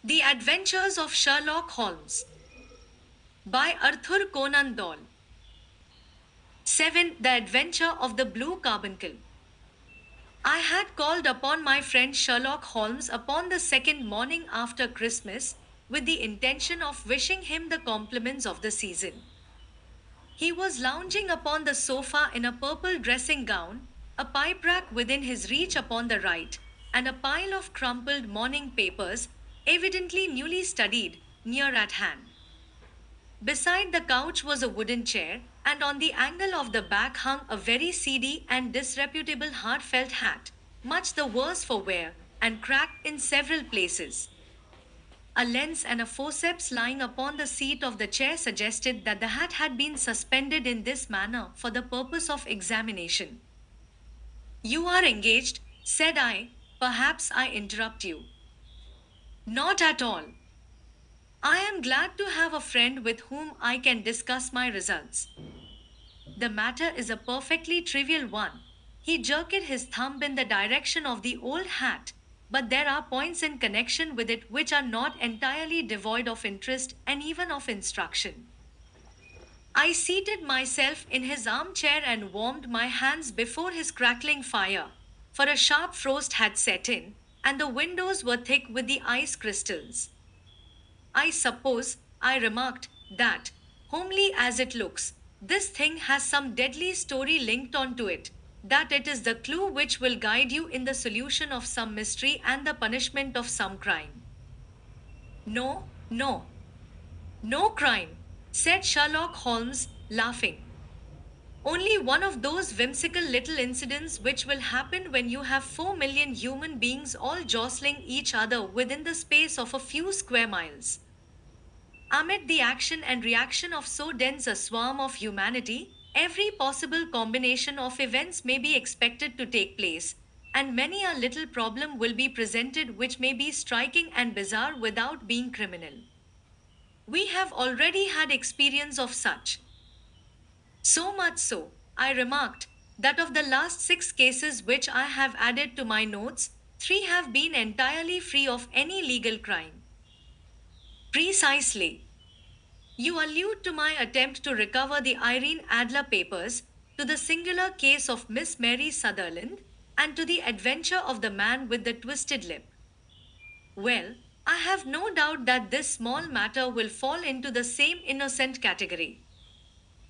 The Adventures of Sherlock Holmes by Arthur Conan Doyle. 7. The Adventure of the Blue Carbuncle. I had called upon my friend Sherlock Holmes upon the second morning after Christmas with the intention of wishing him the compliments of the season. He was lounging upon the sofa in a purple dressing gown, a pipe rack within his reach upon the right, and a pile of crumpled morning papers, evidently newly studied, near at hand. Beside the couch was a wooden chair, and on the angle of the back hung a very seedy and disreputable hard felt hat, much the worse for wear, and cracked in several places. A lens and a forceps lying upon the seat of the chair suggested that the hat had been suspended in this manner for the purpose of examination. You are engaged, said I. Perhaps I interrupt you. Not at all. I am glad to have a friend with whom I can discuss my results. The matter is a perfectly trivial one. He jerked his thumb in the direction of the old hat, but there are points in connection with it which are not entirely devoid of interest and even of instruction. I seated myself in his armchair and warmed my hands before his crackling fire, for a sharp frost had set in, and the windows were thick with the ice crystals. I suppose, I remarked, that, homely as it looks, this thing has some deadly story linked on to it, that it is the clue which will guide you in the solution of some mystery and the punishment of some crime. No, no, no crime, said Sherlock Holmes, laughing. Only one of those whimsical little incidents which will happen when you have 4 million human beings all jostling each other within the space of a few square miles. Amid the action and reaction of so dense a swarm of humanity, every possible combination of events may be expected to take place, and many a little problem will be presented which may be striking and bizarre without being criminal. We have already had experience of such. So much so, I remarked, that of the last 6 cases which I have added to my notes, 3 have been entirely free of any legal crime. Precisely. You allude to my attempt to recover the Irene Adler papers, to the singular case of Miss Mary Sutherland, and to the adventure of the man with the twisted lip. Well, I have no doubt that this small matter will fall into the same innocent category.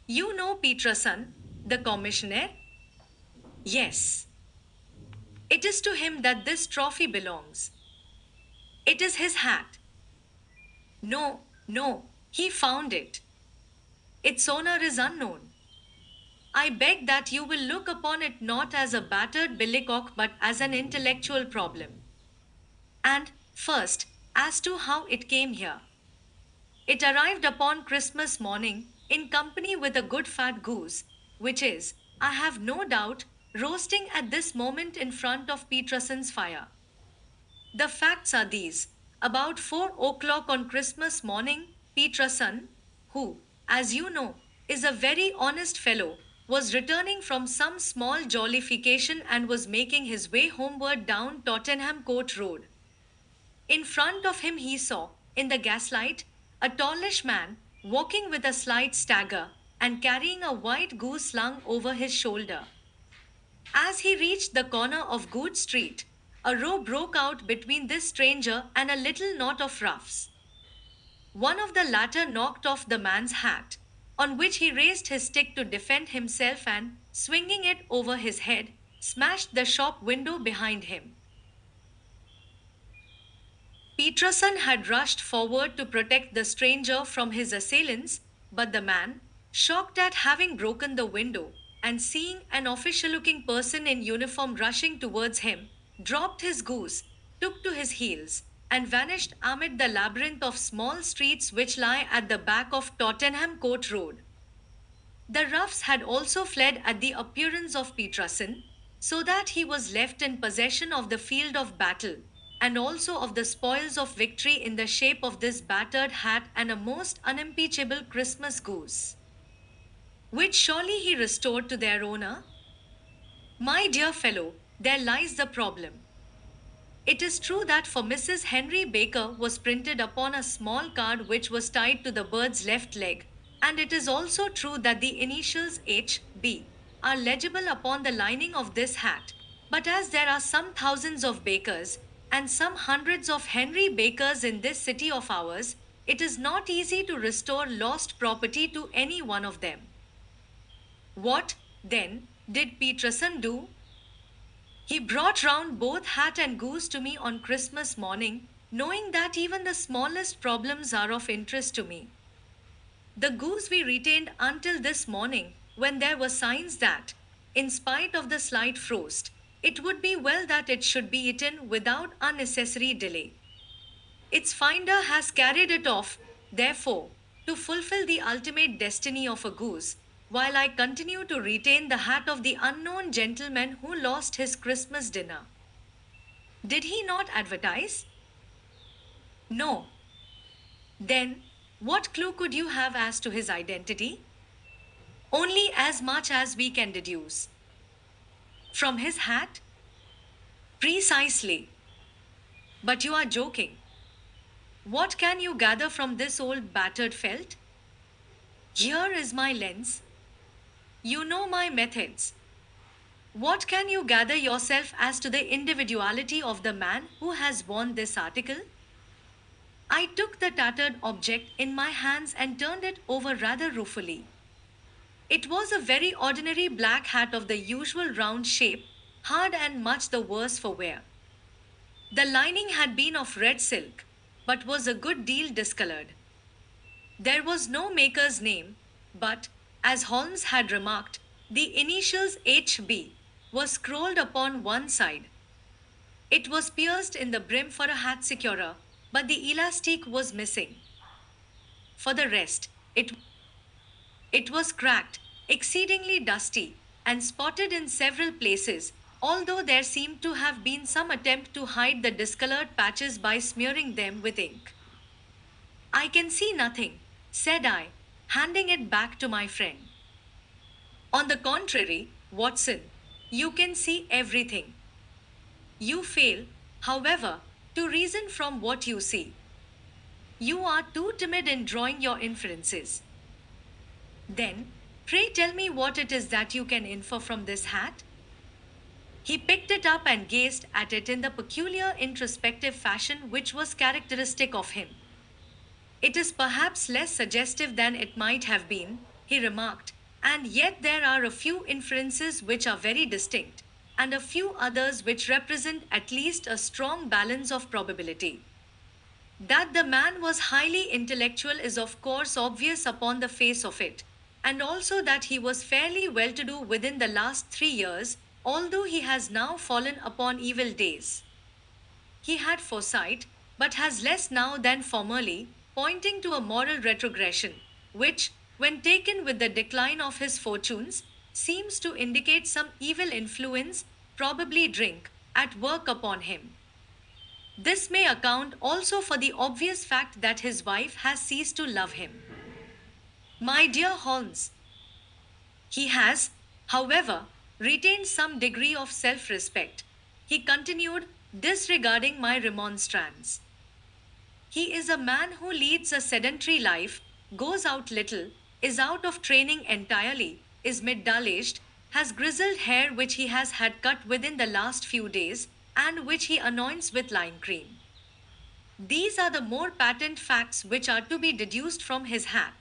You know Peterson, the commissioner? Yes. It is to him that this trophy belongs. It is his hat. No, no, he found it. Its owner is unknown. I beg that you will look upon it not as a battered billycock but as an intellectual problem. And, first, as to how it came here. It arrived upon Christmas morning, in company with a good fat goose, which is, I have no doubt, roasting at this moment in front of Peterson's fire. The facts are these. About 4 o'clock on Christmas morning, Peterson, who, as you know, is a very honest fellow, was returning from some small jollification and was making his way homeward down Tottenham Court Road. In front of him he saw, in the gaslight, a tallish man, walking with a slight stagger, and carrying a white goose slung over his shoulder. As he reached the corner of Good Street, a row broke out between this stranger and a little knot of roughs. One of the latter knocked off the man's hat, on which he raised his stick to defend himself and, swinging it over his head, smashed the shop window behind him. Peterson had rushed forward to protect the stranger from his assailants, but the man, shocked at having broken the window, and seeing an official looking person in uniform rushing towards him, dropped his goose, took to his heels, and vanished amid the labyrinth of small streets which lie at the back of Tottenham Court Road. The roughs had also fled at the appearance of Peterson, so that he was left in possession of the field of battle, and also of the spoils of victory in the shape of this battered hat and a most unimpeachable Christmas goose, which surely he restored to their owner? My dear fellow, there lies the problem. It is true that for Mrs. Henry Baker was printed upon a small card which was tied to the bird's left leg, and it is also true that the initials H.B. are legible upon the lining of this hat. But as there are some thousands of Bakers and some hundreds of Henry Bakers in this city of ours, it is not easy to restore lost property to any one of them. What, then, did Peterson do? He brought round both hat and goose to me on Christmas morning, knowing that even the smallest problems are of interest to me. The goose we retained until this morning, when there were signs that, in spite of the slight frost, it would be well that it should be eaten without unnecessary delay. Its finder has carried it off, therefore, to fulfill the ultimate destiny of a goose, while I continue to retain the hat of the unknown gentleman who lost his Christmas dinner. Did he not advertise? No. Then, what clue could you have as to his identity? Only as much as we can deduce. From his hat? Precisely. But you are joking. What can you gather from this old battered felt? Here is my lens. You know my methods. What can you gather yourself as to the individuality of the man who has worn this article? I took the tattered object in my hands and turned it over rather ruefully. It was a very ordinary black hat of the usual round shape, hard and much the worse for wear. The lining had been of red silk, but was a good deal discolored. There was no maker's name, but, as Holmes had remarked, the initials H.B. were scrawled upon one side. It was pierced in the brim for a hat securer, but the elastic was missing. For the rest, it was cracked, exceedingly dusty, and spotted in several places, although there seemed to have been some attempt to hide the discolored patches by smearing them with ink. I can see nothing, said I, handing it back to my friend. On the contrary, Watson, you can see everything. You fail, however, to reason from what you see. You are too timid in drawing your inferences. Then, pray tell me what it is that you can infer from this hat? He picked it up and gazed at it in the peculiar introspective fashion which was characteristic of him. It is perhaps less suggestive than it might have been, he remarked, and yet there are a few inferences which are very distinct, and a few others which represent at least a strong balance of probability. That the man was highly intellectual is of course obvious upon the face of it, and also that he was fairly well to do within the last 3 years, although he has now fallen upon evil days. He had foresight, but has less now than formerly, pointing to a moral retrogression, which, when taken with the decline of his fortunes, seems to indicate some evil influence, probably drink, at work upon him. This may account also for the obvious fact that his wife has ceased to love him. My dear Holmes, he has, however, retained some degree of self respect, he continued, disregarding my remonstrance. He is a man who leads a sedentary life, goes out little, is out of training entirely, is middle aged, has grizzled hair which he has had cut within the last few days, and which he anoints with lime cream. These are the more patent facts which are to be deduced from his hat.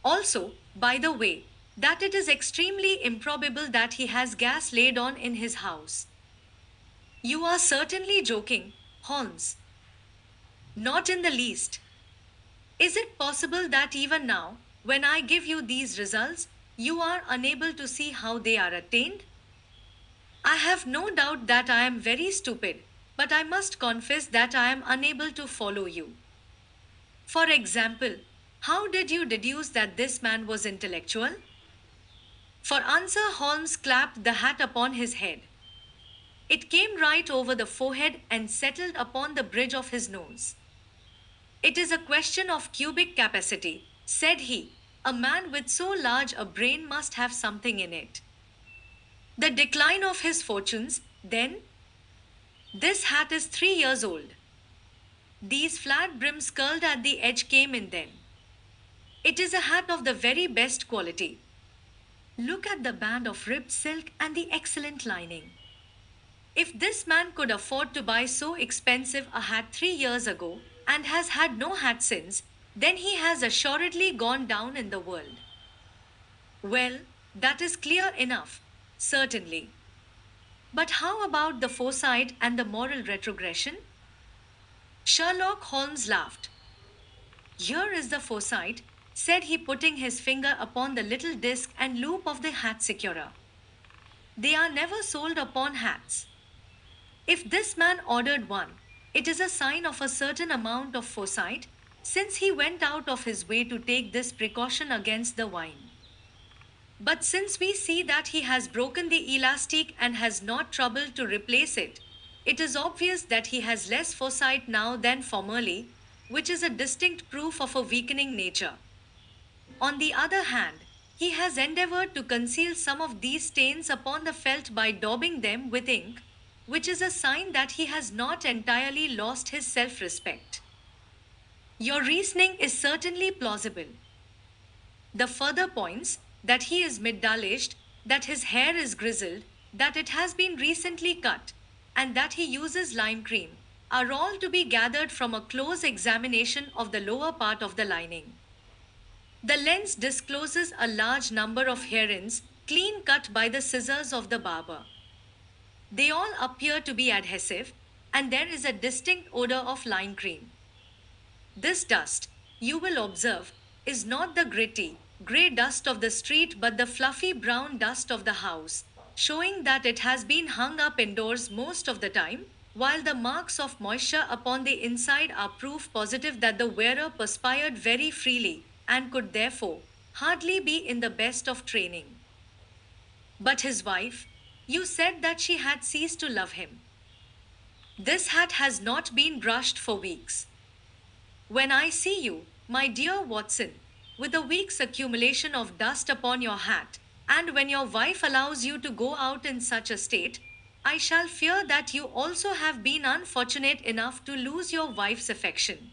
Also, by the way, that it is extremely improbable that he has gas laid on in his house. You are certainly joking, Holmes. Not in the least. Is it possible that even now, when I give you these results, you are unable to see how they are attained? I have no doubt that I am very stupid, but I must confess that I am unable to follow you. For example, how did you deduce that this man was intellectual? For answer, Holmes clapped the hat upon his head. It came right over the forehead and settled upon the bridge of his nose. It is a question of cubic capacity, said he. A man with so large a brain must have something in it. The decline of his fortunes, then? This hat is 3 years old. These flat brims curled at the edge came in then. It is a hat of the very best quality. Look at the band of ribbed silk and the excellent lining. If this man could afford to buy so expensive a hat 3 years ago and has had no hat since, then he has assuredly gone down in the world. Well, that is clear enough, certainly. But how about the foresight and the moral retrogression? Sherlock Holmes laughed. Here is the foresight, said he, putting his finger upon the little disc and loop of the hat securer. They are never sold upon hats. If this man ordered one, it is a sign of a certain amount of foresight, since he went out of his way to take this precaution against the wine. But since we see that he has broken the elastic and has not troubled to replace it, it is obvious that he has less foresight now than formerly, which is a distinct proof of a weakening nature. On the other hand, he has endeavored to conceal some of these stains upon the felt by daubing them with ink, which is a sign that he has not entirely lost his self respect. Your reasoning is certainly plausible. The further points that he is middle aged, that his hair is grizzled, that it has been recently cut, and that he uses lime cream are all to be gathered from a close examination of the lower part of the lining. The lens discloses a large number of hair-ins, clean cut by the scissors of the barber. They all appear to be adhesive, and there is a distinct odor of lime cream. This dust, you will observe, is not the gritty, grey dust of the street but the fluffy brown dust of the house, showing that it has been hung up indoors most of the time, while the marks of moisture upon the inside are proof positive that the wearer perspired very freely and could therefore hardly be in the best of training. But his wife, you said that she had ceased to love him. This hat has not been brushed for weeks. When I see you, my dear Watson, with a week's accumulation of dust upon your hat, and when your wife allows you to go out in such a state, I shall fear that you also have been unfortunate enough to lose your wife's affection.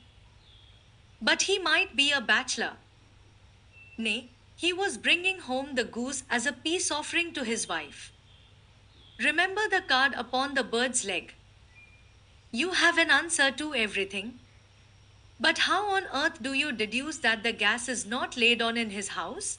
But he might be a bachelor. Nay, he was bringing home the goose as a peace offering to his wife. Remember the card upon the bird's leg. You have an answer to everything. But how on earth do you deduce that the gas is not laid on in his house?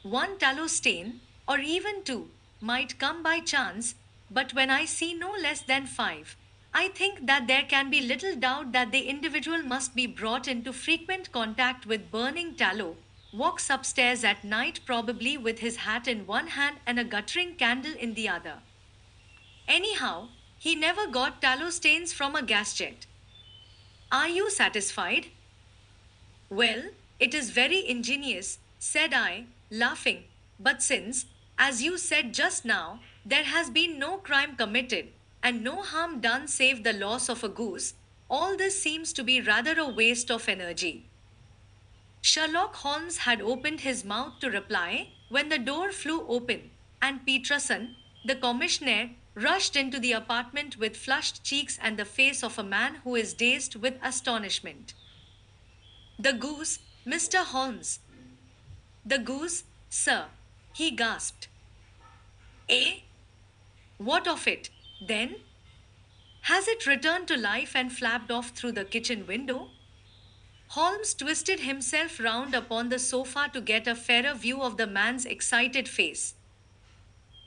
One tallow stain, or even two, might come by chance, but when I see no less than five, I think that there can be little doubt that the individual must be brought into frequent contact with burning tallow, walks upstairs at night probably with his hat in one hand and a guttering candle in the other. Anyhow, he never got tallow stains from a gas jet. Are you satisfied? Well, it is very ingenious, said I, laughing, but since, as you said just now, there has been no crime committed, and no harm done save the loss of a goose, all this seems to be rather a waste of energy. Sherlock Holmes had opened his mouth to reply when the door flew open, and Peterson, the commissioner, rushed into the apartment with flushed cheeks and the face of a man who is dazed with astonishment. The goose, Mr. Holmes. The goose, sir, he gasped. Eh? What of it, then? Has it returned to life and flapped off through the kitchen window? Holmes twisted himself round upon the sofa to get a fairer view of the man's excited face.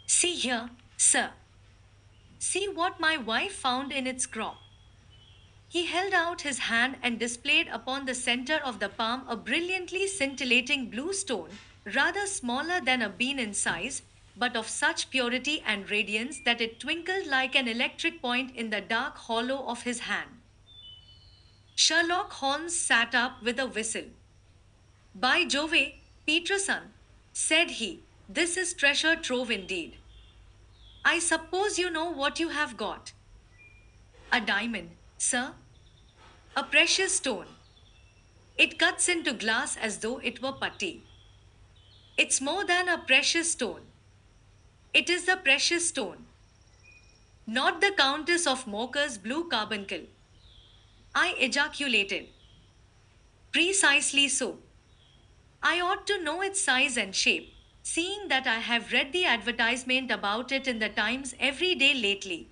See here, sir. See what my wife found in its crop. He held out his hand and displayed upon the center of the palm a brilliantly scintillating blue stone, rather smaller than a bean in size, but of such purity and radiance that it twinkled like an electric point in the dark hollow of his hand. Sherlock Holmes sat up with a whistle. By Jove, Peterson, said he, this is treasure trove indeed. I suppose you know what you have got. A diamond, sir? A precious stone. It cuts into glass as though it were putty. It's more than a precious stone. It is the precious stone. Not the Countess of Mocha's blue carbuncle. I ejaculated. Precisely so. I ought to know its size and shape, seeing that I have read the advertisement about it in the Times every day lately.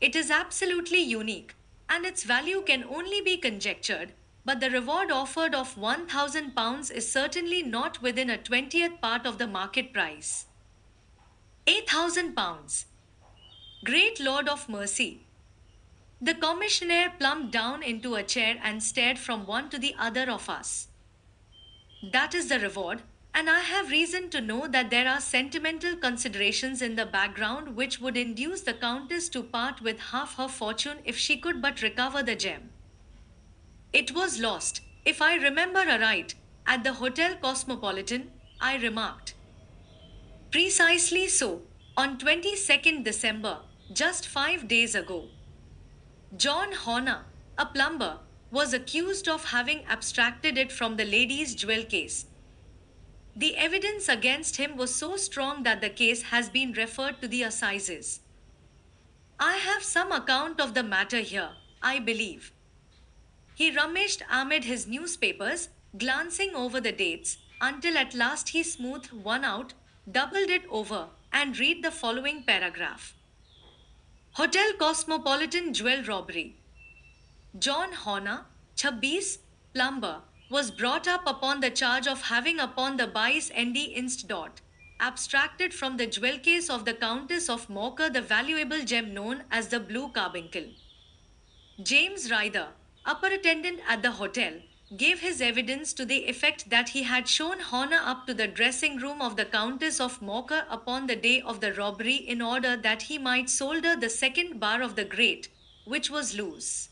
It is absolutely unique, and its value can only be conjectured, but the reward offered of £1,000 is certainly not within a 20th part of the market price. £8,000. Great Lord of Mercy! The commissionaire plumped down into a chair and stared from one to the other of us. That is the reward, and I have reason to know that there are sentimental considerations in the background which would induce the Countess to part with half her fortune if she could but recover the gem. It was lost, if I remember aright, at the Hotel Cosmopolitan, I remarked. Precisely so, on 22nd December, just 5 days ago. John Horner, a plumber, was accused of having abstracted it from the lady's jewel case. The evidence against him was so strong that the case has been referred to the assizes. I have some account of the matter here, I believe. He rummaged amid his newspapers, glancing over the dates, until at last he smoothed one out, doubled it over, and read the following paragraph. Hotel Cosmopolitan Jewel Robbery. John Horner, 26, plumber, was brought up upon the charge of having upon the Bice ND inst dot abstracted from the jewel case of the Countess of Mocha the valuable gem known as the Blue Carbuncle. James Ryder, upper attendant at the hotel, gave his evidence to the effect that he had shown Horner up to the dressing room of the Countess of Mocha upon the day of the robbery in order that he might solder the second bar of the grate, which was loose.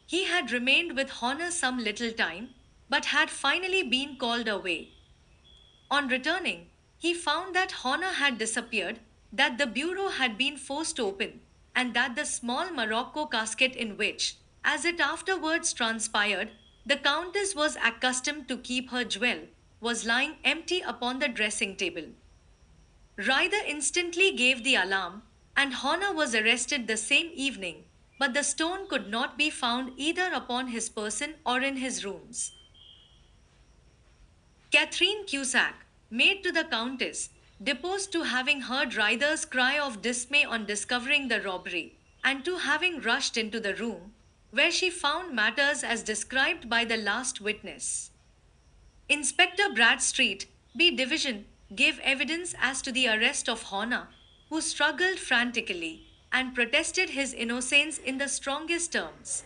He had remained with Horner some little time, but had finally been called away. On returning, he found that Horner had disappeared, that the bureau had been forced open, and that the small morocco casket in which, as it afterwards transpired, the Countess was accustomed to keep her jewel, was lying empty upon the dressing table. Ryder instantly gave the alarm, and Horner was arrested the same evening, but the stone could not be found either upon his person or in his rooms. Catherine Cusack, maid to the Countess, deposed to having heard Ryder's cry of dismay on discovering the robbery, and to having rushed into the room, where she found matters as described by the last witness. Inspector Bradstreet, B Division, gave evidence as to the arrest of Horner, who struggled frantically and protested his innocence in the strongest terms.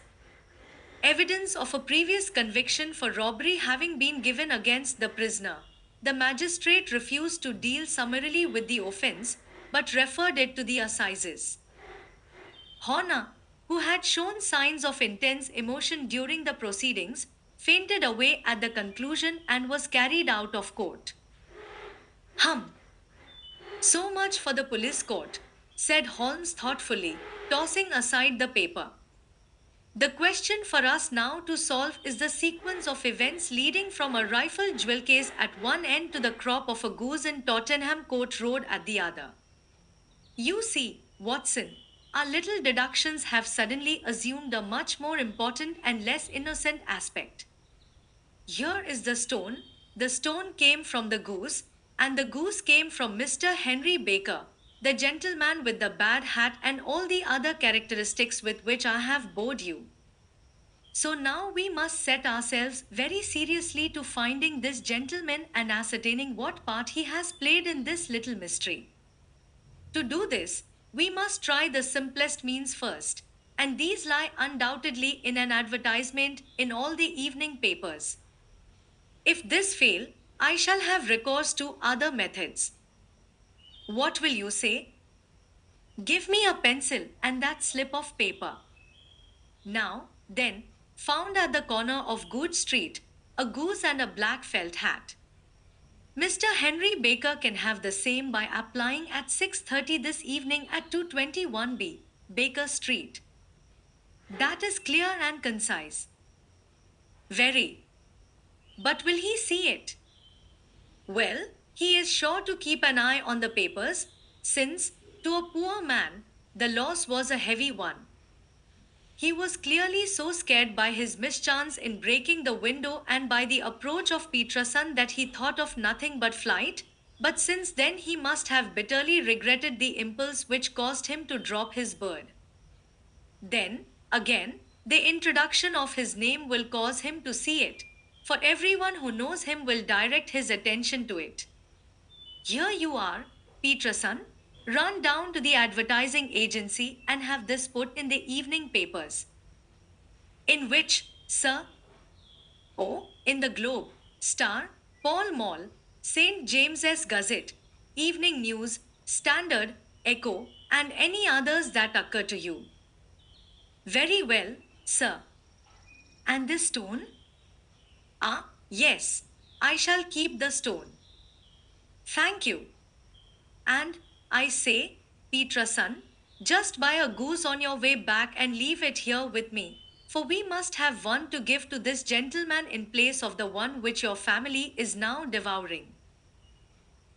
Evidence of a previous conviction for robbery having been given against the prisoner, the magistrate refused to deal summarily with the offense, but referred it to the assizes. Horner, who had shown signs of intense emotion during the proceedings, fainted away at the conclusion and was carried out of court. Hum! So much for the police court, said Holmes thoughtfully, tossing aside the paper. The question for us now to solve is the sequence of events leading from a rifled jewel case at one end to the crop of a goose in Tottenham Court Road at the other. You see, Watson, our little deductions have suddenly assumed a much more important and less innocent aspect. Here is the stone came from the goose, and the goose came from Mr. Henry Baker, the gentleman with the bad hat and all the other characteristics with which I have bored you. So now we must set ourselves very seriously to finding this gentleman and ascertaining what part he has played in this little mystery. To do this, we must try the simplest means first, and these lie undoubtedly in an advertisement in all the evening papers. If this fail, I shall have recourse to other methods. What will you say? Give me a pencil and that slip of paper. Now, then, found at the corner of Good Street, a goose and a black felt hat. Mr. Henry Baker can have the same by applying at 6:30 this evening at 221B, Baker Street. That is clear and concise. Very. But will he see it? Well, he is sure to keep an eye on the papers, since, to a poor man, The loss was a heavy one. He was clearly so scared by his mischance in breaking the window and by the approach of Peterson that he thought of nothing but flight. But since then, he must have bitterly regretted the impulse which caused him to drop his bird. Then, again, the introduction of his name will cause him to see it, for everyone who knows him will direct his attention to it. Here you are, Peterson. Run down to the advertising agency and have this put in the evening papers. In which, sir? Oh, in the Globe, Star, Pall Mall, St. James's Gazette, Evening News, Standard, Echo, and any others that occur to you. Very well, sir. And this stone? Ah, yes, I shall keep the stone. Thank you. And, I say, Peterson, just buy a goose on your way back and leave it here with me, for we must have one to give to this gentleman in place of the one which your family is now devouring.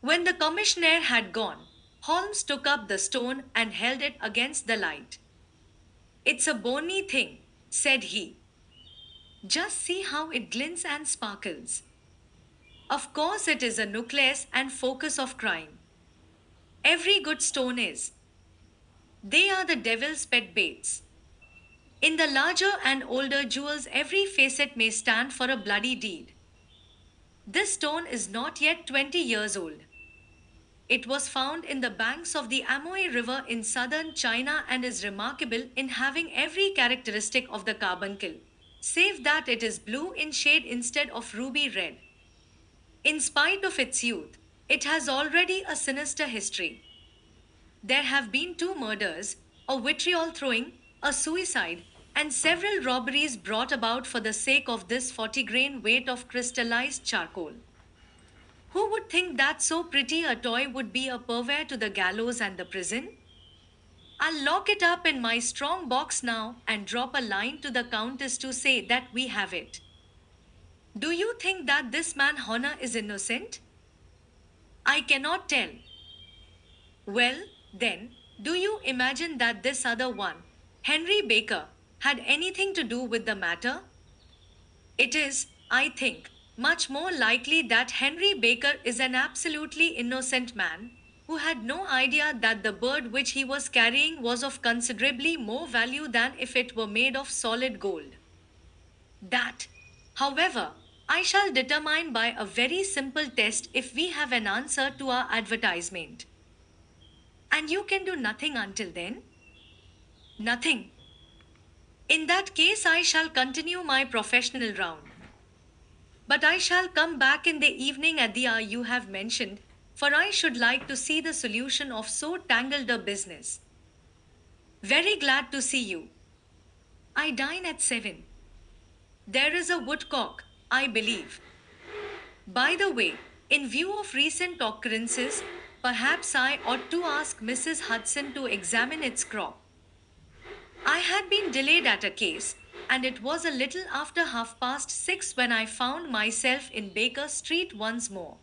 When the commissioner had gone, Holmes took up the stone and held it against the light. It's a bony thing, said he. Just see how it glints and sparkles. Of course, it is a nucleus and focus of crime. Every good stone is. They are the devil's pet baits. In the larger and older jewels, every facet may stand for a bloody deed. This stone is not yet 20 years old. It was found in the banks of the Amoy River in southern China and is remarkable in having every characteristic of the carbuncle, save that it is blue in shade instead of ruby red. In spite of its youth, it has already a sinister history. There have been 2 murders, a vitriol throwing, a suicide, and several robberies brought about for the sake of this 40-grain weight of crystallized charcoal. Who would think that so pretty a toy would be a purveyor to the gallows and the prison? I'll lock it up in my strong box now and drop a line to the Countess to say that we have it. Do you think that this man Honor is innocent? I cannot tell. Well, then, do you imagine that this other one, Henry Baker, had anything to do with the matter? It is, I think, much more likely that Henry Baker is an absolutely innocent man, who had no idea that the bird which he was carrying was of considerably more value than if it were made of solid gold. That, however, I shall determine by a very simple test if we have an answer to our advertisement. And you can do nothing until then? Nothing. In that case, I shall continue my professional round. But I shall come back in the evening at the hour you have mentioned, for I should like to see the solution of so tangled a business. Very glad to see you. I dine at 7. There is a woodcock, I believe. By the way, in view of recent occurrences, perhaps I ought to ask Mrs. Hudson to examine its crop. I had been delayed at a case, and it was a little after 6:30 when I found myself in Baker Street once more.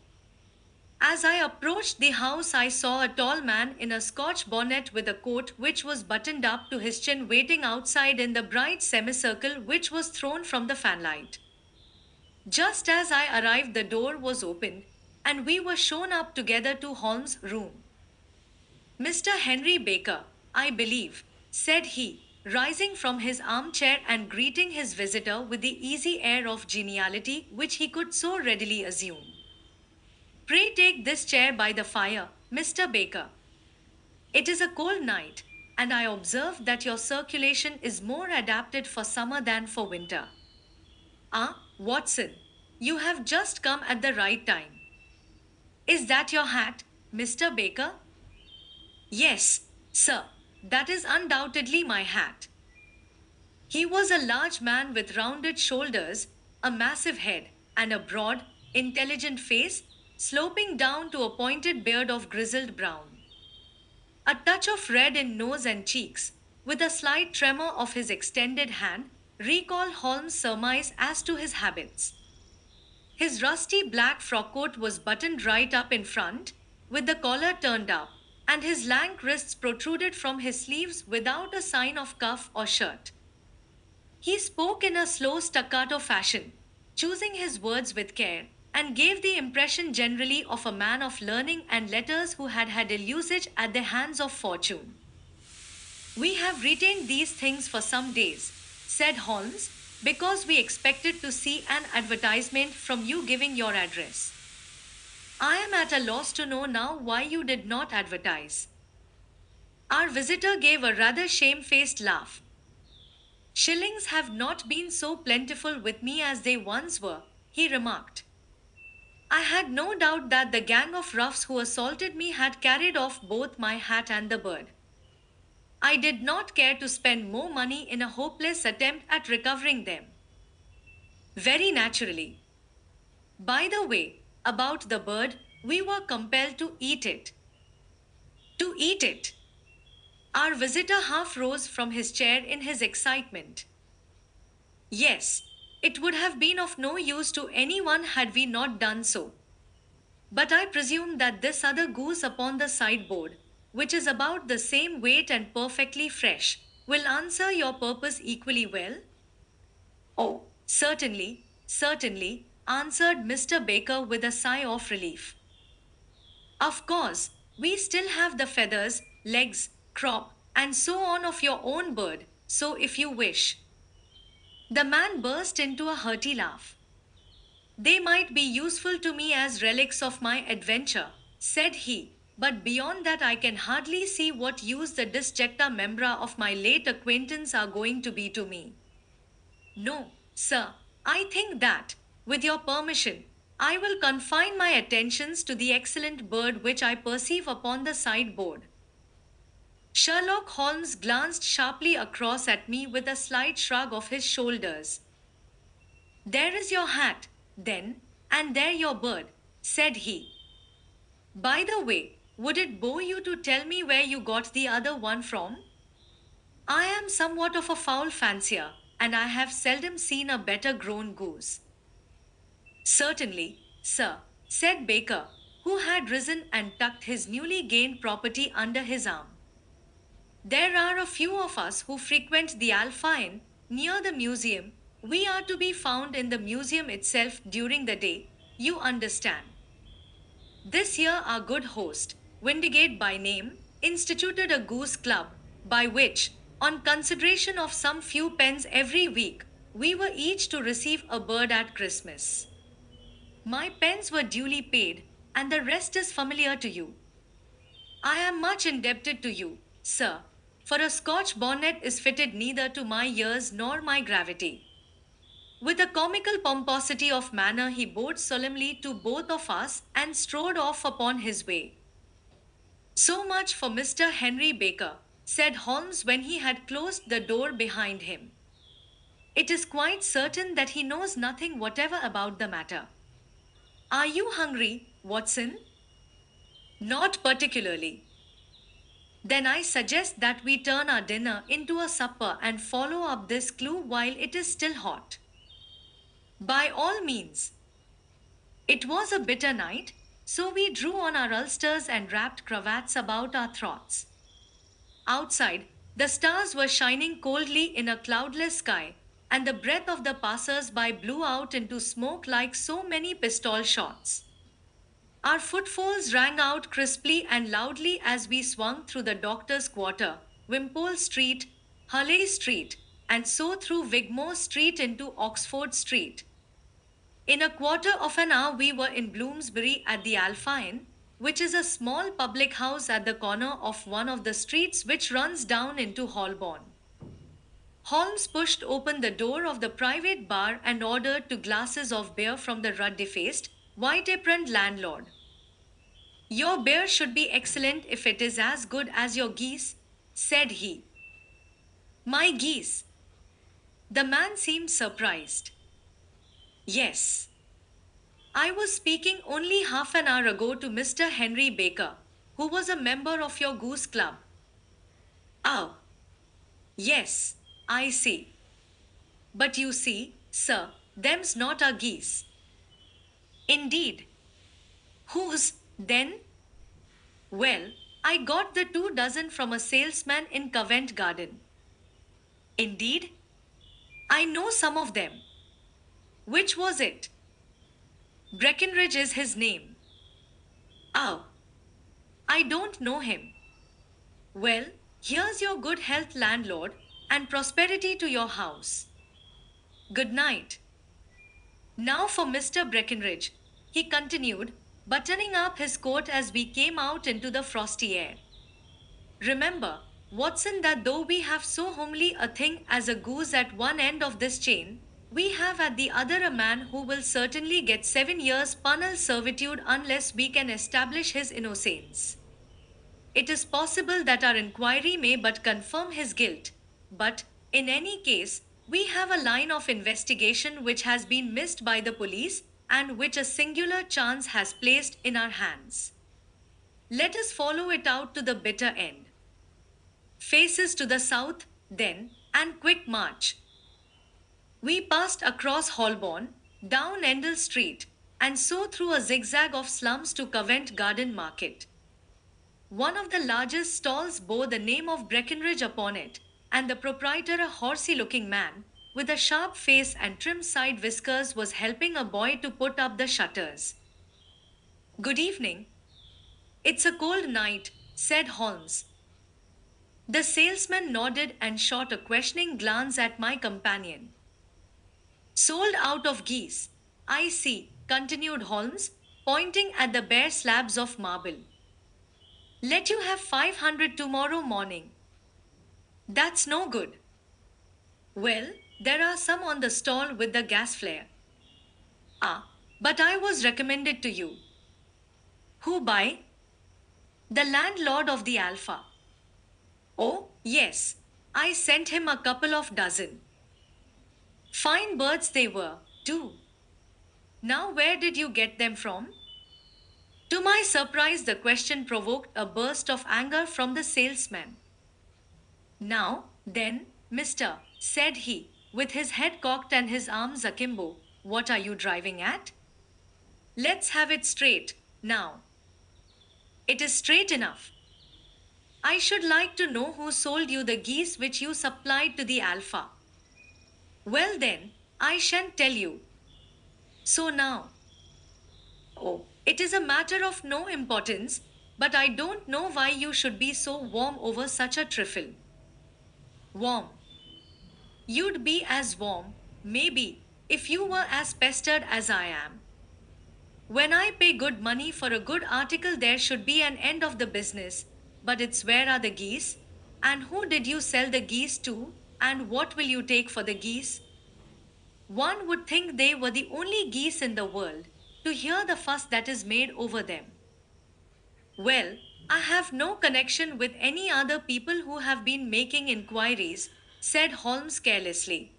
As I approached the house, I saw a tall man in a Scotch bonnet with a coat which was buttoned up to his chin waiting outside in the bright semicircle which was thrown from the fanlight. Just as I arrived, the door was opened, and we were shown up together to Holmes' room. Mr. Henry Baker, I believe, said he, rising from his armchair and greeting his visitor with the easy air of geniality which he could so readily assume. Pray take this chair by the fire, Mr. Baker. It is a cold night, and I observe that your circulation is more adapted for summer than for winter. Ah, Watson, you have just come at the right time. Is that your hat, Mr. Baker? Yes, sir, that is undoubtedly my hat. He was a large man with rounded shoulders, a massive head, and a broad, intelligent face, sloping down to a pointed beard of grizzled brown. A touch of red in nose and cheeks, with a slight tremor of his extended hand, recalled Holmes' surmise as to his habits. His rusty black frock coat was buttoned right up in front, with the collar turned up, and his lank wrists protruded from his sleeves without a sign of cuff or shirt. He spoke in a slow staccato fashion, choosing his words with care, and gave the impression generally of a man of learning and letters who had had ill usage at the hands of fortune. We have retained these things for some days, said Holmes, because we expected to see an advertisement from you giving your address. I am at a loss to know now why you did not advertise. Our visitor gave a rather shamefaced laugh. Shillings have not been so plentiful with me as they once were, he remarked. I had no doubt that the gang of roughs who assaulted me had carried off both my hat and the bird. I did not care to spend more money in a hopeless attempt at recovering them. Very naturally. By the way, about the bird, we were compelled to eat it. To eat it. Our visitor half rose from his chair in his excitement. Yes, it would have been of no use to anyone had we not done so. But I presume that this other goose upon the sideboard, which is about the same weight and perfectly fresh, will answer your purpose equally well? Oh, certainly, certainly, answered Mr. Baker with a sigh of relief. Of course, we still have the feathers, legs, crop, and so on of your own bird, so if you wish. The man burst into a hearty laugh. They might be useful to me as relics of my adventure, said he, but beyond that I can hardly see what use the disjecta membra of my late acquaintance are going to be to me. No, sir, I think that, with your permission, I will confine my attentions to the excellent bird which I perceive upon the sideboard. Sherlock Holmes glanced sharply across at me with a slight shrug of his shoulders. There is your hat, then, and there your bird, said he. By the way, would it bore you to tell me where you got the other one from? I am somewhat of a fowl fancier, and I have seldom seen a better grown goose. Certainly, sir, said Baker, who had risen and tucked his newly gained property under his arm. There are a few of us who frequent the Alpha Inn, near the museum. We are to be found in the museum itself during the day, you understand. This year our good host, Windigate by name, instituted a goose club, by which, on consideration of some few pence every week, we were each to receive a bird at Christmas. My pence were duly paid, and the rest is familiar to you. I am much indebted to you, sir, for a Scotch bonnet is fitted neither to my years nor my gravity. With a comical pomposity of manner, he bowed solemnly to both of us and strode off upon his way. So much for Mr. Henry Baker, said Holmes when he had closed the door behind him. It is quite certain that he knows nothing whatever about the matter. Are you hungry, Watson? Not particularly. Then I suggest that we turn our dinner into a supper and follow up this clue while it is still hot. By all means. It was a bitter night, so we drew on our ulsters and wrapped cravats about our throats. Outside, the stars were shining coldly in a cloudless sky, and the breath of the passers-by blew out into smoke like so many pistol shots. Our footfalls rang out crisply and loudly as we swung through the Doctor's Quarter, Wimpole Street, Harley Street, and so through Wigmore Street into Oxford Street. In a quarter of an hour we were in Bloomsbury at the Alpha Inn, which is a small public house at the corner of one of the streets which runs down into Holborn. Holmes pushed open the door of the private bar and ordered two glasses of beer from the ruddy-faced, white-aproned landlord. Your beer should be excellent if it is as good as your geese, said he. My geese? The man seemed surprised. Yes. I was speaking only half an hour ago to Mr. Henry Baker, who was a member of your goose club. Oh. Yes, I see. But you see, sir, them's not our geese. Indeed. Whose, then? Well, I got the 2 dozen from a salesman in Covent Garden. Indeed, I know some of them. Which was it? Breckenridge is his name. Oh, I don't know him. Well, here's your good health, landlord, and prosperity to your house. Good night. Now for Mr. Breckenridge, he continued, buttoning up his coat as we came out into the frosty air. Remember, Watson, that though we have so homely a thing as a goose at one end of this chain, we have at the other a man who will certainly get 7 years' penal servitude unless we can establish his innocence. It is possible that our inquiry may but confirm his guilt, but, in any case, we have a line of investigation which has been missed by the police and which a singular chance has placed in our hands. Let us follow it out to the bitter end. Faces to the south, then, and quick march. We passed across Holborn, down Endell Street, and so through a zigzag of slums to Covent Garden Market. One of the largest stalls bore the name of Breckenridge upon it, and the proprietor, a horsey looking man, with a sharp face and trim side whiskers, was helping a boy to put up the shutters. Good evening. It's a cold night, said Holmes. The salesman nodded and shot a questioning glance at my companion. Sold out of geese. I see, continued Holmes, pointing at the bare slabs of marble. Let you have 500 tomorrow morning. That's no good. Well, there are some on the stall with the gas flare. Ah, but I was recommended to you. Who by? The landlord of the Alpha. Oh, yes. I sent him a couple of dozen. Fine birds they were, too. Now, where did you get them from? To my surprise, the question provoked a burst of anger from the salesman. Now, then, mister, said he, with his head cocked and his arms akimbo, what are you driving at? Let's have it straight, now. It is straight enough. I should like to know who sold you the geese which you supplied to the Alpha. Well then, I shan't tell you. So now. Oh, it is a matter of no importance, but I don't know why you should be so warm over such a trifle. Warm. You'd be as warm, maybe, if you were as pestered as I am. When I pay good money for a good article, there should be an end of the business, but it's where are the geese? And who did you sell the geese to? And what will you take for the geese? One would think they were the only geese in the world, to hear the fuss that is made over them. Well, I have no connection with any other people who have been making inquiries, said Holmes carelessly.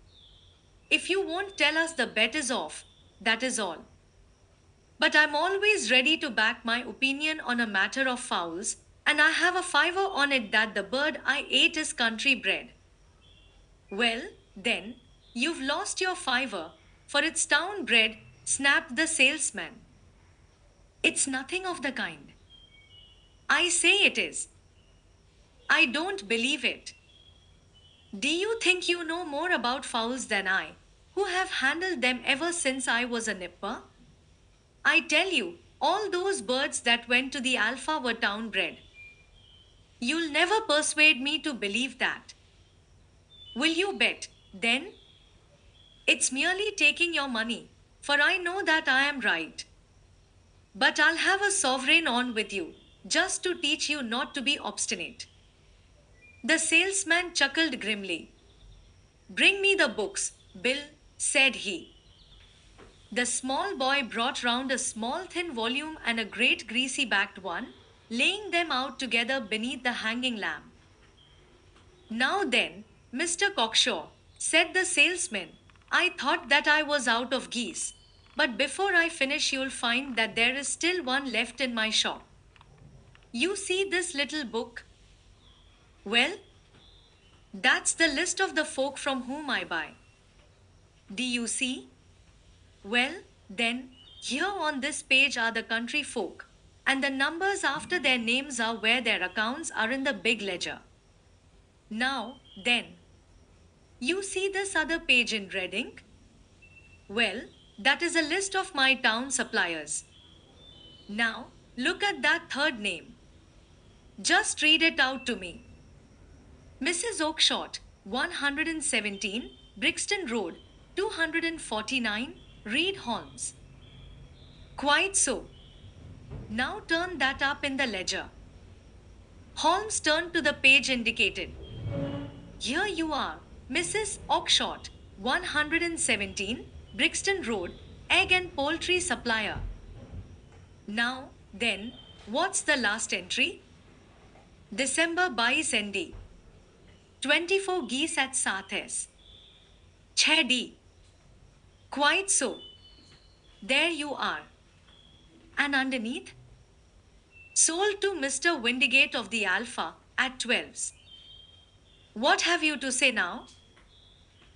If you won't tell us, the bet is off, that is all. But I'm always ready to back my opinion on a matter of fowls, and I have a fiver on it that the bird I ate is country bred. Well, then, you've lost your fiver, for it's town bred, snapped the salesman. It's nothing of the kind. I say it is. I don't believe it. Do you think you know more about fowls than I, who have handled them ever since I was a nipper? I tell you, all those birds that went to the Alpha were town bred. You'll never persuade me to believe that. Will you bet, then? It's merely taking your money, for I know that I am right. But I'll have a sovereign on with you, just to teach you not to be obstinate. The salesman chuckled grimly. Bring me the books, Bill, said he. The small boy brought round a small thin volume and a great greasy backed one, laying them out together beneath the hanging lamp. Now then, Mr. Cockshaw, said the salesman, I thought that I was out of geese, but before I finish you'll find that there is still one left in my shop. You see this little book? Well, that's the list of the folk from whom I buy. Do you see? Well, then, here on this page are the country folk, and the numbers after their names are where their accounts are in the big ledger. Now, then, you see this other page in red ink? Well, that is a list of my town suppliers. Now, look at that third name. Just read it out to me. Mrs. Oakshott, 117, Brixton Road, 249, Reed Holmes. Quite so. Now turn that up in the ledger. Holmes turned to the page indicated. Here you are, Mrs. Oakshott, 117, Brixton Road, egg and poultry supplier. Now, then, what's the last entry? December 22 ND. 24 geese at Sathes. Chedi. Quite so. There you are. And underneath? Sold to Mr. Windigate of the Alpha at 12s. What have you to say now?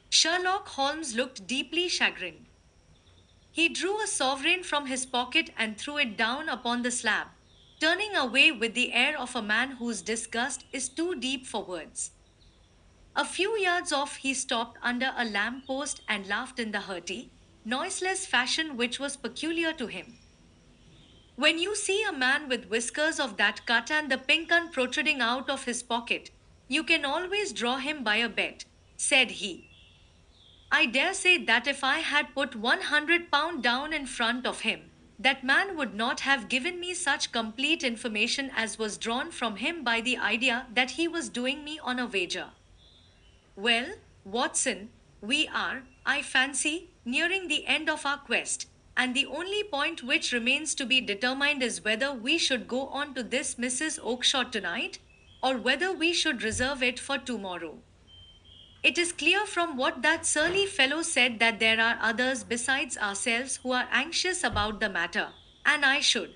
Sherlock Holmes looked deeply chagrined. He drew a sovereign from his pocket and threw it down upon the slab, turning away with the air of a man whose disgust is too deep for words. A few yards off, he stopped under a lamp post and laughed in the hearty, noiseless fashion which was peculiar to him. When you see a man with whiskers of that cut and the pink un protruding out of his pocket, you can always draw him by a bet, said he. I dare say that if I had put £100 down in front of him, that man would not have given me such complete information as was drawn from him by the idea that he was doing me on a wager. Well, Watson, we are, I fancy, nearing the end of our quest, and the only point which remains to be determined is whether we should go on to this Mrs. Oakshott tonight, or whether we should reserve it for tomorrow. It is clear from what that surly fellow said that there are others besides ourselves who are anxious about the matter, and I should.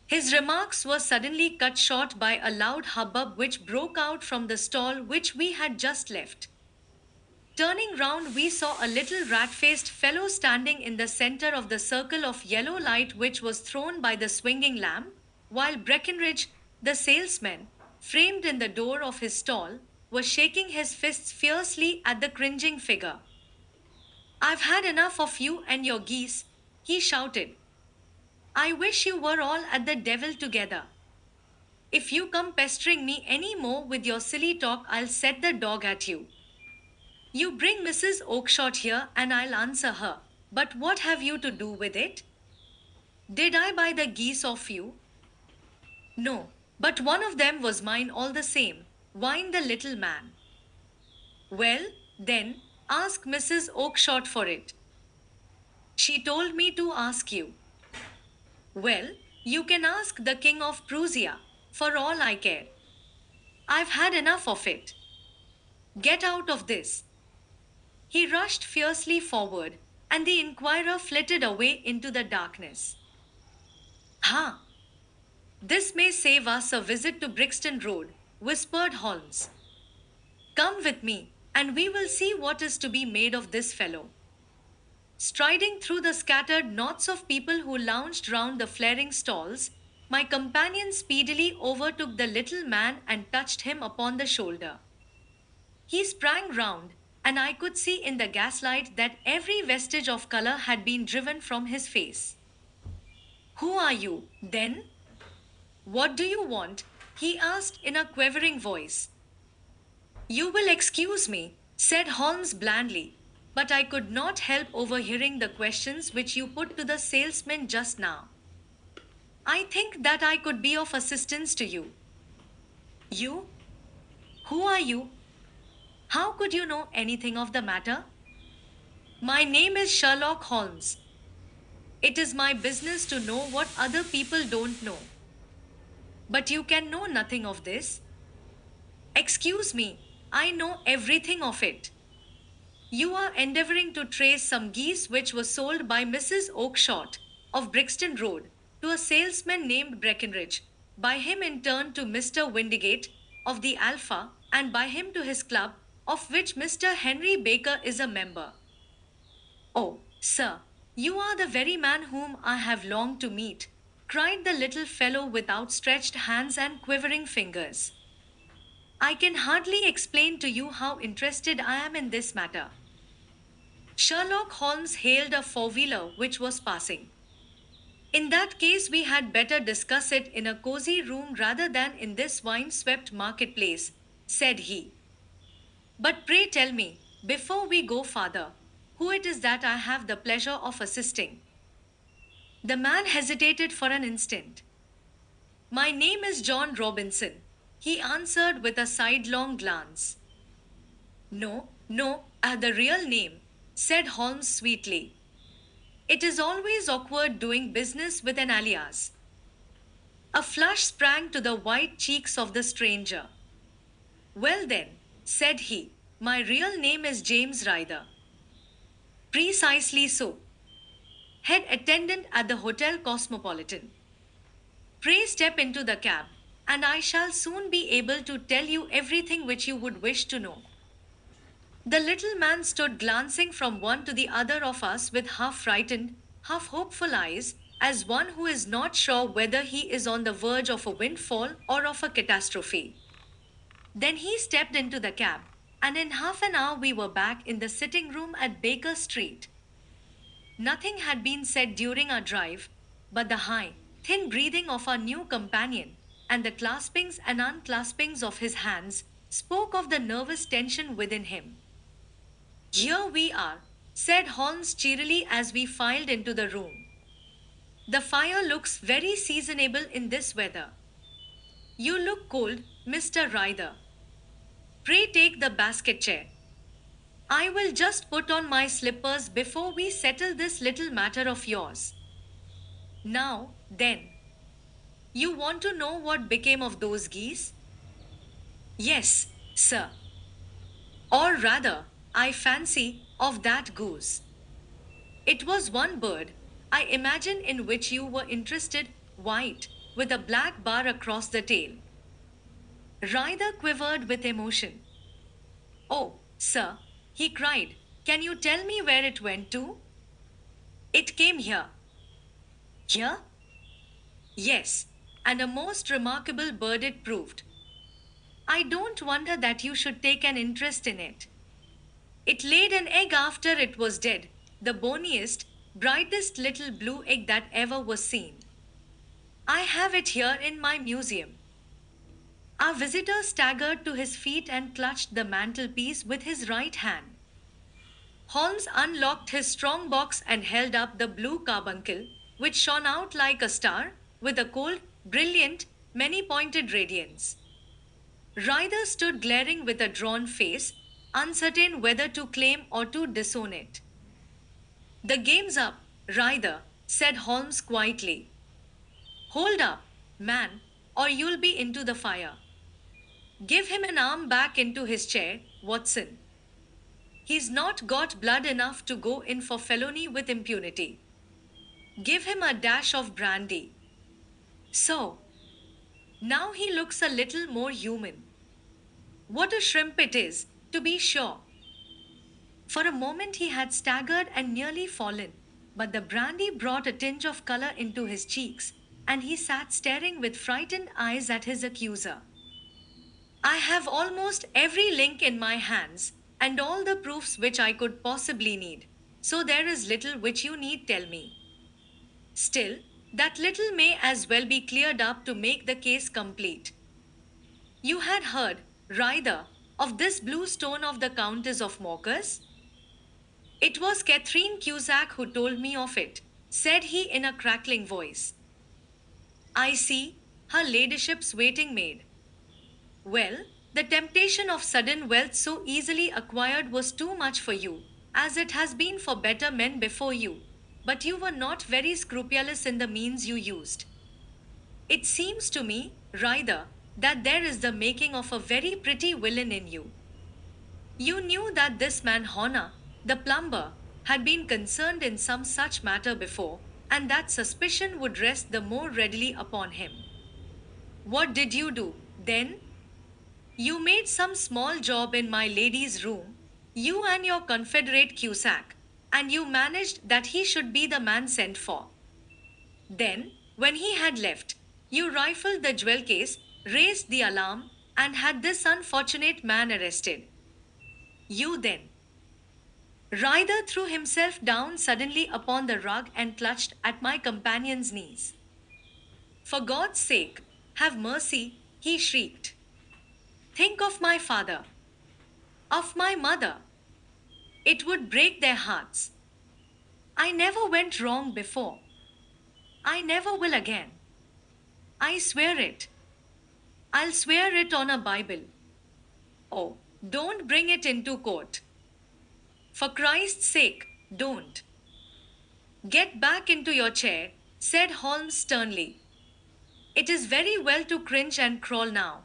His remarks were suddenly cut short by a loud hubbub which broke out from the stall which we had just left. Turning round, we saw a little rat-faced fellow standing in the center of the circle of yellow light which was thrown by the swinging lamp, while Breckenridge, the salesman, framed in the door of his stall, was shaking his fists fiercely at the cringing figure. I've had enough of you and your geese, he shouted. I wish you were all at the devil together. If you come pestering me any more with your silly talk, I'll set the dog at you. You bring Mrs. Oakshott here and I'll answer her. But what have you to do with it? Did I buy the geese off you? No, but one of them was mine all the same, whined the little man. Well, then, ask Mrs. Oakshott for it. She told me to ask you. Well, you can ask the King of Prussia, for all I care. I've had enough of it. Get out of this. He rushed fiercely forward, and the inquirer flitted away into the darkness. Ha! This may save us a visit to Brixton Road, whispered Holmes. Come with me, and we will see what is to be made of this fellow. Striding through the scattered knots of people who lounged round the flaring stalls, my companion speedily overtook the little man and touched him upon the shoulder. He sprang round, and I could see in the gaslight that every vestige of color had been driven from his face. Who are you, then? What do you want? He asked in a quavering voice. You will excuse me, said Holmes blandly, but I could not help overhearing the questions which you put to the salesman just now. I think that I could be of assistance to you. You? Who are you? How could you know anything of the matter? My name is Sherlock Holmes. It is my business to know what other people don't know. But you can know nothing of this. Excuse me, I know everything of it. You are endeavoring to trace some geese which were sold by Mrs. Oakshott of Brixton Road to a salesman named Breckenridge, by him in turn to Mr. Windigate of the Alpha, and by him to his club, of which Mr. Henry Baker is a member. Oh, sir, you are the very man whom I have longed to meet. cried the little fellow with outstretched hands and quivering fingers. I can hardly explain to you how interested I am in this matter. Sherlock Holmes hailed a four-wheeler which was passing. In that case, we had better discuss it in a cozy room rather than in this wine-swept marketplace, said he. But pray tell me, before we go farther, who it is that I have the pleasure of assisting. The man hesitated for an instant. My name is John Robinson, he answered with a sidelong glance. No, no, the real name, said Holmes sweetly. It is always awkward doing business with an alias. A flush sprang to the white cheeks of the stranger. Well then, said he, my real name is James Ryder. Precisely so. Head attendant at the Hotel Cosmopolitan. Pray step into the cab, and I shall soon be able to tell you everything which you would wish to know. The little man stood glancing from one to the other of us with half frightened, half hopeful eyes, as one who is not sure whether he is on the verge of a windfall or of a catastrophe. Then he stepped into the cab, and in half an hour we were back in the sitting room at Baker Street. Nothing had been said during our drive, but the high, thin breathing of our new companion, and the claspings and unclaspings of his hands, spoke of the nervous tension within him. Here we are, said Holmes cheerily as we filed into the room. The fire looks very seasonable in this weather. You look cold, Mr. Ryder. Pray take the basket chair. I will just put on my slippers before we settle this little matter of yours. Now, then. You want to know what became of those geese? Yes, sir. Or rather, I fancy, of that goose. It was one bird, I imagine, in which you were interested, white, with a black bar across the tail. Ryder quivered with emotion. Oh, sir, he cried, can you tell me where it went to? It came here. Here? Yes, and a most remarkable bird it proved. I don't wonder that you should take an interest in it. It laid an egg after it was dead, the boniest, brightest little blue egg that ever was seen. I have it here in my museum. Our visitor staggered to his feet and clutched the mantelpiece with his right hand. Holmes unlocked his strong box and held up the blue carbuncle, which shone out like a star, with a cold, brilliant, many-pointed radiance. Ryder stood glaring with a drawn face, uncertain whether to claim or to disown it. The game's up, Ryder, said Holmes quietly. Hold up, man, or you'll be into the fire. Give him an arm back into his chair, Watson. He's not got blood enough to go in for felony with impunity. Give him a dash of brandy. So. Now he looks a little more human. What a shrimp it is, to be sure. For a moment he had staggered and nearly fallen, but the brandy brought a tinge of color into his cheeks, and he sat staring with frightened eyes at his accuser. I have almost every link in my hands, and all the proofs which I could possibly need, so there is little which you need tell me. Still, that little may as well be cleared up to make the case complete. You had heard, Ryder, of this blue stone of the Countess of Morcas? It was Catherine Cusack who told me of it, said he in a crackling voice. I see, her ladyship's waiting maid. Well, the temptation of sudden wealth so easily acquired was too much for you, as it has been for better men before you, but you were not very scrupulous in the means you used. It seems to me, Ryder, that there is the making of a very pretty villain in you. You knew that this man Horner, the plumber, had been concerned in some such matter before, and that suspicion would rest the more readily upon him. What did you do, then? You made some small job in my lady's room, you and your confederate Cusack, and you managed that he should be the man sent for. Then, When he had left, you rifled the jewel case, raised the alarm, and had this unfortunate man arrested. You then. Ryder threw himself down suddenly upon the rug and clutched at my companion's knees. For God's sake, have mercy, he shrieked. Think of my father, of my mother. It would break their hearts. I never went wrong before. I never will again. I swear it. I'll swear it on a Bible. Oh, don't bring it into court. For Christ's sake, don't. Get back into your chair, said Holmes sternly. It is very well to cringe and crawl now.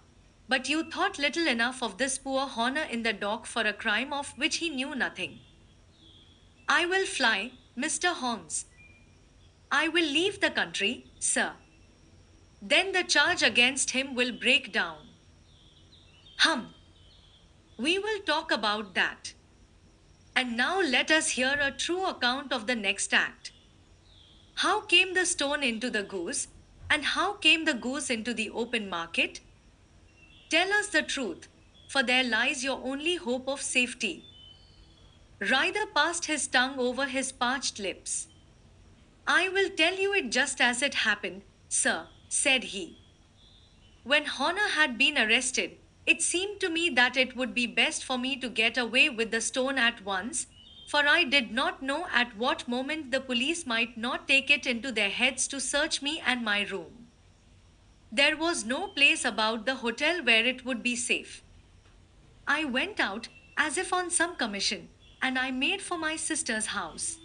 But you thought little enough of this poor Horner in the dock for a crime of which he knew nothing. I will fly, Mr. Holmes. I will leave the country, sir. Then the charge against him will break down. Hum. We will talk about that. And now let us hear a true account of the next act. How came the stone into the goose, and how came the goose into the open market? Tell us the truth, for there lies your only hope of safety. Ryder passed his tongue over his parched lips. I will tell you it just as it happened, sir, said he. When Horner had been arrested, it seemed to me that it would be best for me to get away with the stone at once, for I did not know at what moment the police might not take it into their heads to search me and my room. There was no place about the hotel where it would be safe. I went out, as if on some commission, and I made for my sister's house.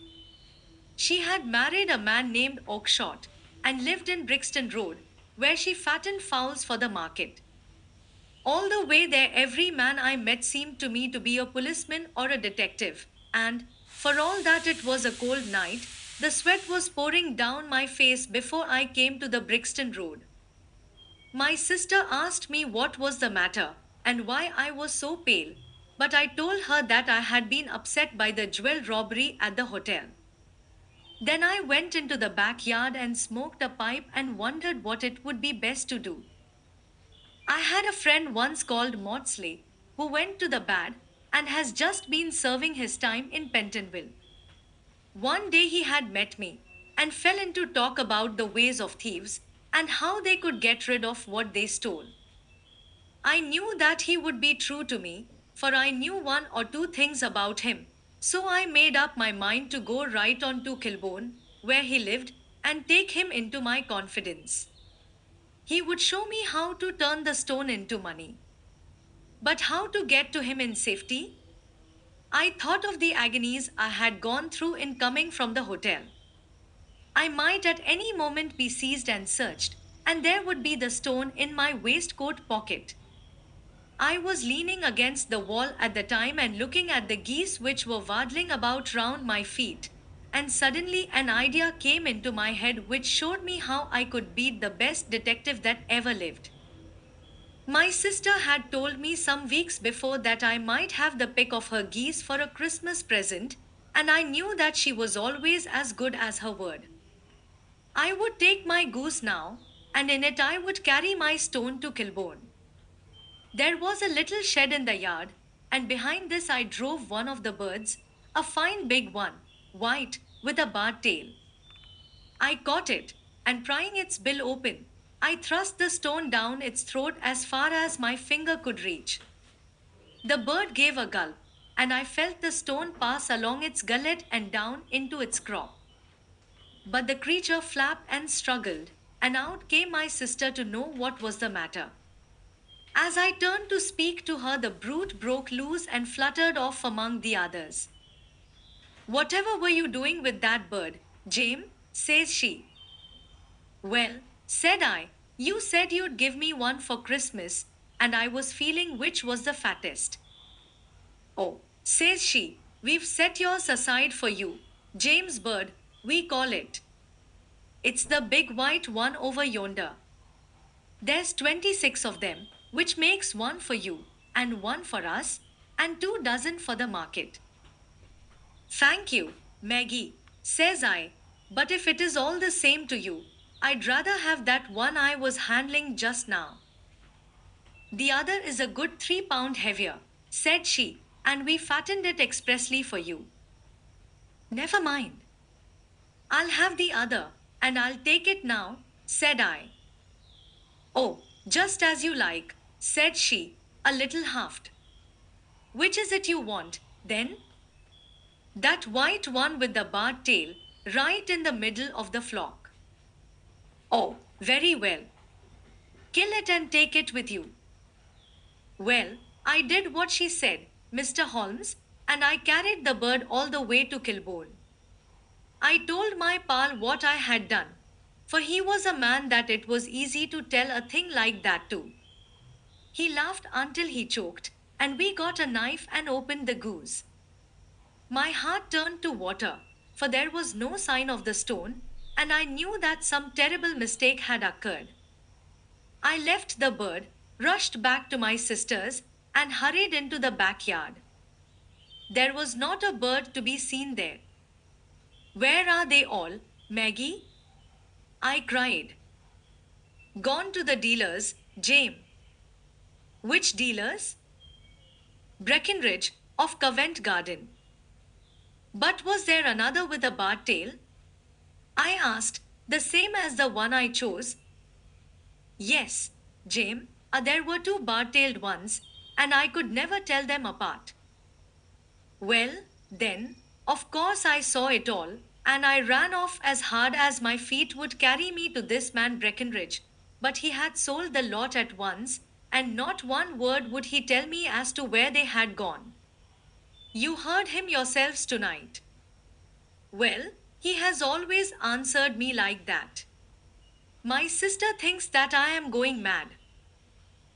She had married a man named Oakshott, and lived in Brixton Road, where she fattened fowls for the market. All the way there, every man I met seemed to me to be a policeman or a detective, and, for all that it was a cold night, the sweat was pouring down my face before I came to the Brixton Road. My sister asked me what was the matter, and why I was so pale, but I told her that I had been upset by the jewel robbery at the hotel. Then I went into the backyard and smoked a pipe and wondered what it would be best to do. I had a friend once called Maudsley, who went to the bad and has just been serving his time in Pentonville. One day he had met me and fell into talk about the ways of thieves and how they could get rid of what they stole. I knew that he would be true to me, for I knew one or two things about him, so I made up my mind to go right on to Kilburn, where he lived, and take him into my confidence. He would show me how to turn the stone into money. But how to get to him in safety? I thought of the agonies I had gone through in coming from the hotel. I might at any moment be seized and searched, and there would be the stone in my waistcoat pocket. I was leaning against the wall at the time and looking at the geese which were waddling about round my feet, and suddenly an idea came into my head which showed me how I could beat the best detective that ever lived. My sister had told me some weeks before that I might have the pick of her geese for a Christmas present, and I knew that she was always as good as her word. I would take my goose now, and in it I would carry my stone to Kilburn. There was a little shed in the yard, and behind this I drove one of the birds, a fine big one, white, with a barred tail. I caught it, and prying its bill open, I thrust the stone down its throat as far as my finger could reach. The bird gave a gulp, and I felt the stone pass along its gullet and down into its crop. But the creature flapped and struggled, and out came my sister to know what was the matter. As I turned to speak to her, the brute broke loose and fluttered off among the others. Whatever were you doing with that bird, James? Says she. Well, said I, you said you'd give me one for Christmas, and I was feeling which was the fattest. Oh, says she, we've set yours aside for you, James Bird, we call it. It's the big white one over yonder. There's 26 of them, which makes one for you, and one for us, and 2 dozen for the market. Thank you, Maggie, says I, but if it is all the same to you, I'd rather have that one I was handling just now. The other is a good 3 pound heavier, said she, and we fattened it expressly for you. Never mind. I'll have the other, and I'll take it now, said I. Oh, just as you like, said she, a little huffed. Which is it you want, then? That white one with the barred tail, right in the middle of the flock. Oh, very well. Kill it and take it with you. Well, I did what she said, Mr. Holmes, and I carried the bird all the way to Kilburn. I told my pal what I had done, for he was a man that it was easy to tell a thing like that to. He laughed until he choked, and we got a knife and opened the goose. My heart turned to water, for there was no sign of the stone, and I knew that some terrible mistake had occurred. I left the bird, rushed back to my sister's, and hurried into the backyard. There was not a bird to be seen there. Where are they all, Maggie? I cried. Gone to the dealers, James. Which dealers? Breckenridge, of Covent Garden. But was there another with a barred tail? I asked, the same as the one I chose. Yes, James, there were two bar-tailed ones, and I could never tell them apart. Well, then, of course I saw it all, and I ran off as hard as my feet would carry me to this man Breckenridge, but he had sold the lot at once, and not one word would he tell me as to where they had gone. You heard him yourselves tonight. Well, he has always answered me like that. My sister thinks that I am going mad.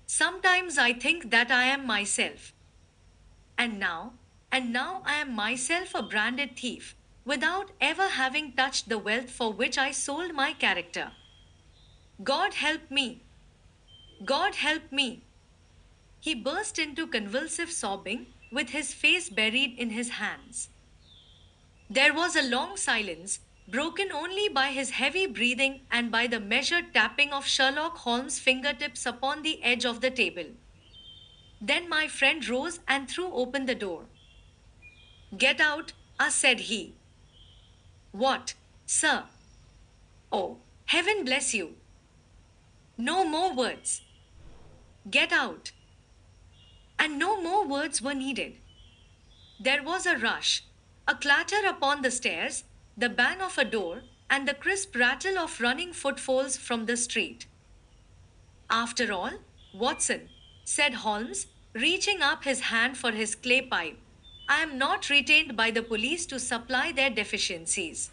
Sometimes I think that I am myself. And now, and now I am myself a branded thief, without ever having touched the wealth for which I sold my character. God help me! God help me! He burst into convulsive sobbing, with his face buried in his hands. There was a long silence, broken only by his heavy breathing and by the measured tapping of Sherlock Holmes' fingertips upon the edge of the table. Then my friend rose and threw open the door. Get out, said he. What, sir? Oh, heaven bless you. No more words. Get out. And no more words were needed. There was a rush, a clatter upon the stairs, the bang of a door, and the crisp rattle of running footfalls from the street. After all, Watson, said Holmes, reaching up his hand for his clay pipe, I am not retained by the police to supply their deficiencies.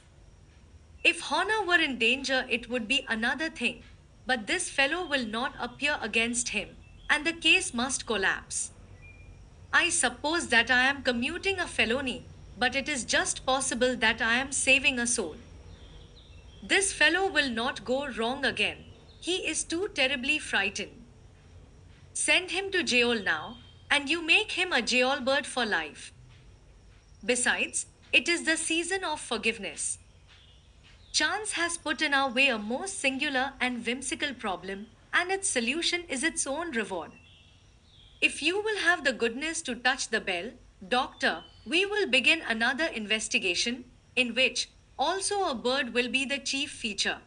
If honor were in danger, it would be another thing, but this fellow will not appear against him, and the case must collapse. I suppose that I am commuting a felony, but it is just possible that I am saving a soul. This fellow will not go wrong again. He is too terribly frightened. Send him to jail now, and you make him a jailbird for life. Besides, it is the season of forgiveness. Chance has put in our way a most singular and whimsical problem, and its solution is its own reward. If you will have the goodness to touch the bell, Doctor, we will begin another investigation, in which also a bird will be the chief feature.